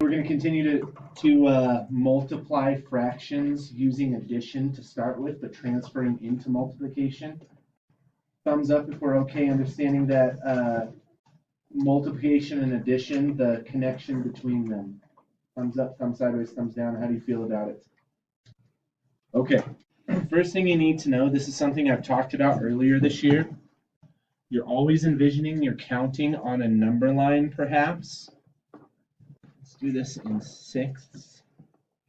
We're going to continue to multiply fractions using addition to start with, but transferring into multiplication. Thumbs up if we're okay understanding that multiplication and addition, the connection between them. Thumbs up, thumbs sideways, thumbs down. How do you feel about it? Okay. First thing you need to know, this is something I've talked about earlier this year. You're always envisioning you're counting on a number line, perhaps. Let's do this in sixths.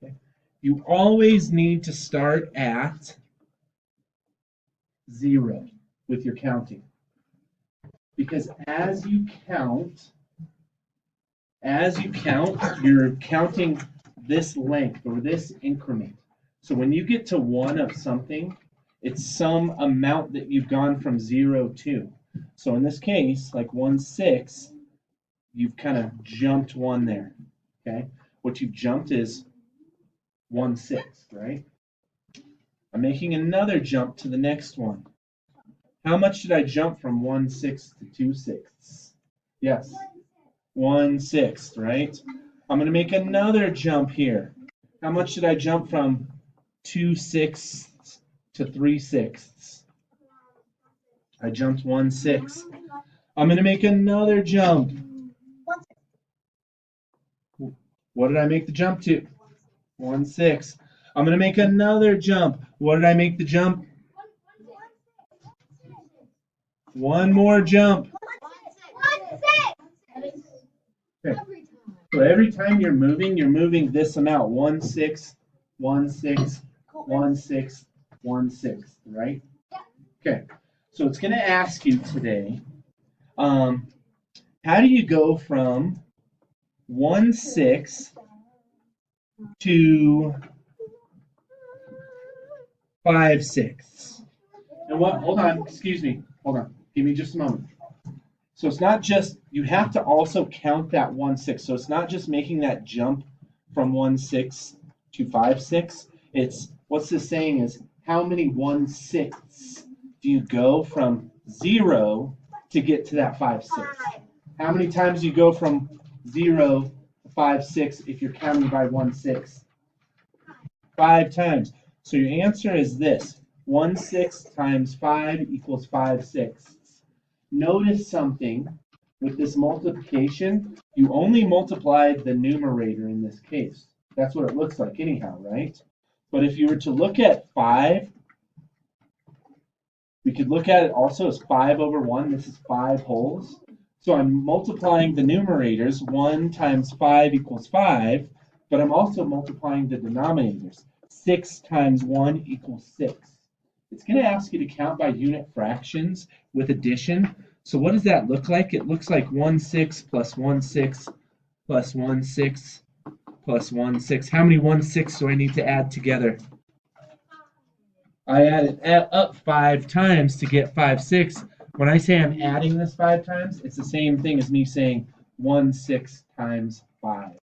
Okay. You always need to start at 0 with your counting. Because as you count, you're counting this length or this increment. So when you get to 1 of something, it's some amount that you've gone from 0 to. So in this case, like 1/6, you've kind of jumped 1 there. Okay? What you've jumped is 1/6, right? I'm making another jump to the next one. How much did I jump from 1/6 to 2/6? Yes. 1/6, right? I'm going to make another jump here. How much did I jump from 2/6 to 3/6? I jumped 1/6. I'm going to make another jump. What did I make the jump to? 1/6. I'm going to make another jump. What did I make the jump? One more jump. Okay. So every time you're moving this amount. 1/6, 1/6, 1/6, 1/6, right? Okay. So it's going to ask you today, how do you go from 1/6 to 5/6? And what? Hold on. Excuse me. Hold on. Give me just a moment. So it's not just, you have to also count that 1/6. So it's not just making that jump from 1/6 to 5/6. It's, what's this saying is, how many 1/6 do you go from 0 to get to that 5/6? How many times do you go from 0 to 5/6 if you're counting by 1/6? 5 times. So your answer is this. 1/6 times 5 equals 5/6. Notice something with this multiplication. You only multiplied the numerator in this case. That's what it looks like anyhow, right? But if you were to look at 5, we could look at it also as 5 over 1. This is 5 wholes. So I'm multiplying the numerators. 1 times 5 equals 5, but I'm also multiplying the denominators. 6 times 1 equals 6. It's going to ask you to count by unit fractions with addition. So what does that look like? It looks like 1/6 plus 1/6 plus 1/6 plus 1/6. How many 1/6 do I need to add together? I added up 5 times to get 5/6. When I say I'm adding this 5 times, it's the same thing as me saying 1/6 times 5.